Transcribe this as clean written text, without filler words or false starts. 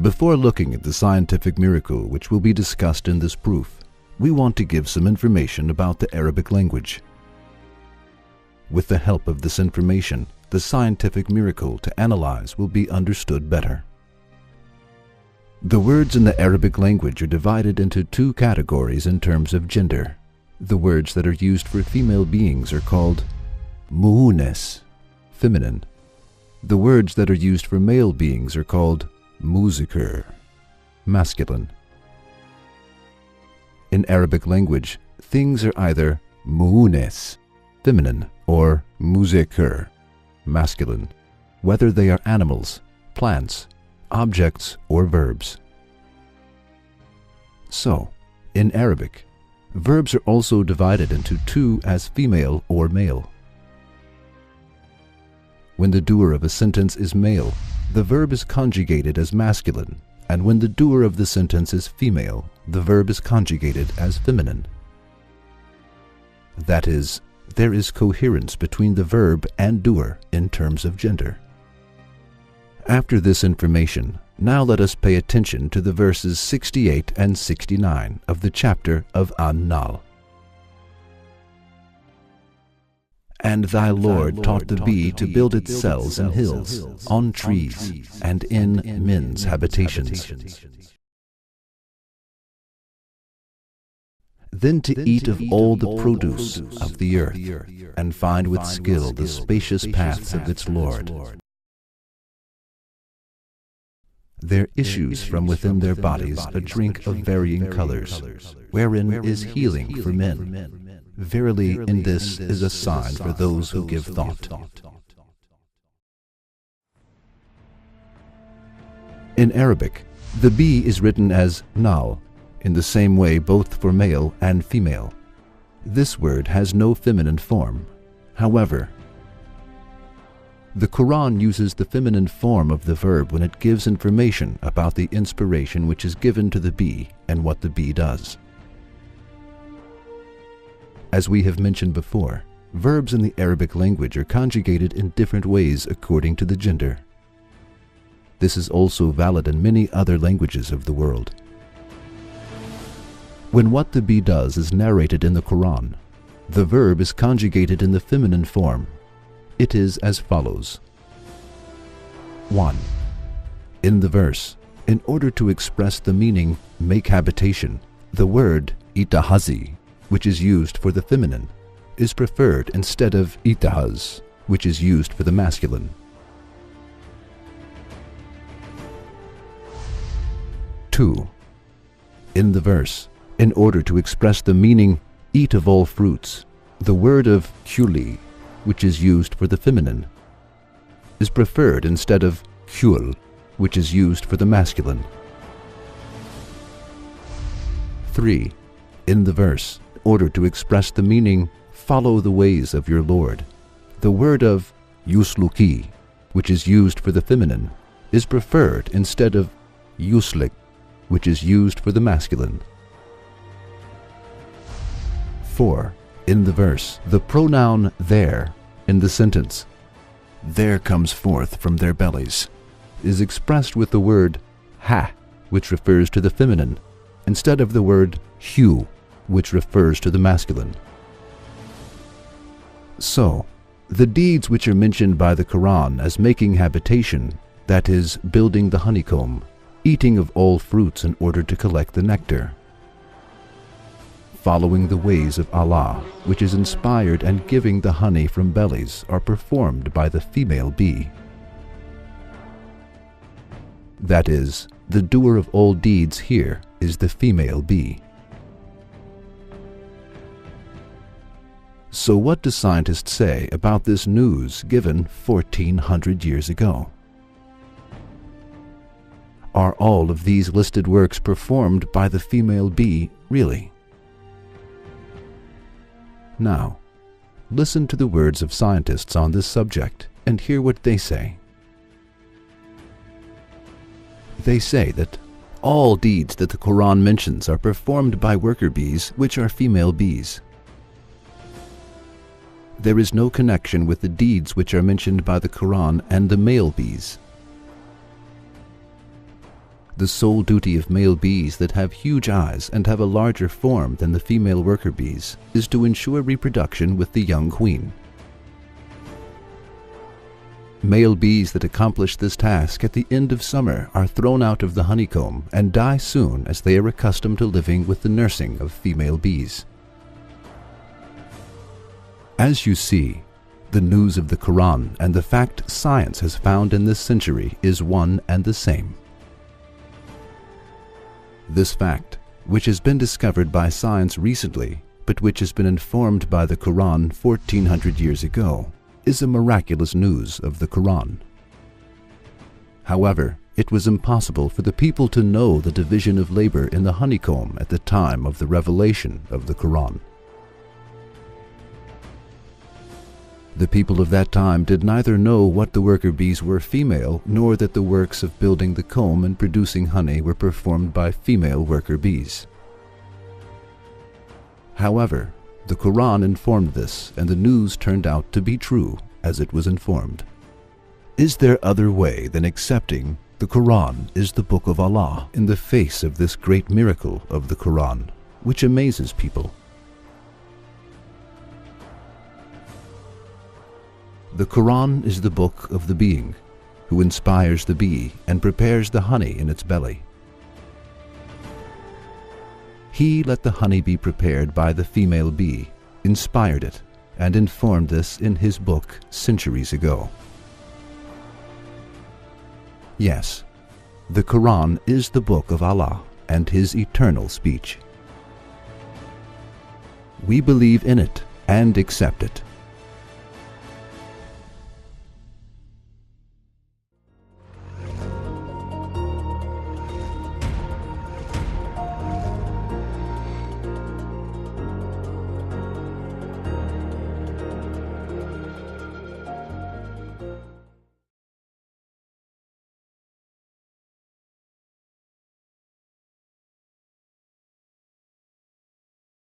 Before looking at the scientific miracle which will be discussed in this proof, we want to give some information about the Arabic language. With the help of this information, the scientific miracle to analyze will be understood better. The words in the Arabic language are divided into two categories in terms of gender. The words that are used for female beings are called mu'unes, feminine. The words that are used for male beings are called muzakkar, masculine. In Arabic language, things are either mu'unes, feminine, or muzakkar, masculine, whether they are animals, plants, objects, or verbs. So, in Arabic, verbs are also divided into two as female or male. When the doer of a sentence is male, the verb is conjugated as masculine, and when the doer of the sentence is female, the verb is conjugated as feminine. That is, there is coherence between the verb and doer in terms of gender. After this information, now let us pay attention to the verses 68 and 69 of the chapter of An-Nahl. And thy Lord taught the bee to build its cells in hills, on trees, and in men's habitations. Then to eat of all the produce of the earth, and find with skill the spacious paths of its Lord. There issues from within their bodies a drink of varying colors, wherein is healing for men. Verily, in this is a sign for those who give thought. In Arabic, the bee is written as nahl, in the same way both for male and female. This word has no feminine form. However, the Qur'an uses the feminine form of the verb when it gives information about the inspiration which is given to the bee and what the bee does. As we have mentioned before, verbs in the Arabic language are conjugated in different ways according to the gender. This is also valid in many other languages of the world. When what the bee does is narrated in the Qur'an, the verb is conjugated in the feminine form. It is as follows. 1. In the verse, in order to express the meaning make habitation, the word itahazi, which is used for the feminine, is preferred instead of itahaz, which is used for the masculine. 2. In the verse, in order to express the meaning eat of all fruits, the word of kuli, which is used for the feminine, is preferred instead of kul, which is used for the masculine. 3. In the verse, in order to express the meaning follow the ways of your Lord, the word of yusluki, which is used for the feminine, is preferred instead of yuslik, which is used for the masculine. 4. In the verse, the pronoun there in the sentence, there comes forth from their bellies, is expressed with the word ha, which refers to the feminine, instead of the word hu, which refers to the masculine. So, the deeds which are mentioned by the Qur'an as making habitation, that is, building the honeycomb, eating of all fruits in order to collect the nectar, following the ways of Allah, which is inspired and giving the honey from bellies, are performed by the female bee. That is, the doer of all deeds here is the female bee. So what do scientists say about this news given 1400 years ago? Are all of these listed works performed by the female bee really? Now, listen to the words of scientists on this subject and hear what they say. They say that all deeds that the Qur'an mentions are performed by worker bees, which are female bees. There is no connection with the deeds which are mentioned by the Qur'an and the male bees. The sole duty of male bees that have huge eyes and have a larger form than the female worker bees is to ensure reproduction with the young queen. Male bees that accomplish this task at the end of summer are thrown out of the honeycomb and die soon, as they are accustomed to living with the nursing of female bees. As you see, the news of the Qur'an and the fact science has found in this century is one and the same. This fact, which has been discovered by science recently, but which has been informed by the Qur'an 1400 years ago, is a miraculous news of the Qur'an. However, it was impossible for the people to know the division of labor in the honeycomb at the time of the revelation of the Qur'an. The people of that time did neither know what the worker bees were female, nor that the works of building the comb and producing honey were performed by female worker bees. However, the Qur'an informed this, and the news turned out to be true as it was informed. Is there other way than accepting the Qur'an is the book of Allah in the face of this great miracle of the Qur'an, which amazes people? The Qur'an is the book of the being, who inspires the bee and prepares the honey in its belly. He let the honey be prepared by the female bee, inspired it, and informed this in his book centuries ago. Yes, the Qur'an is the book of Allah and His eternal speech. We believe in it and accept it.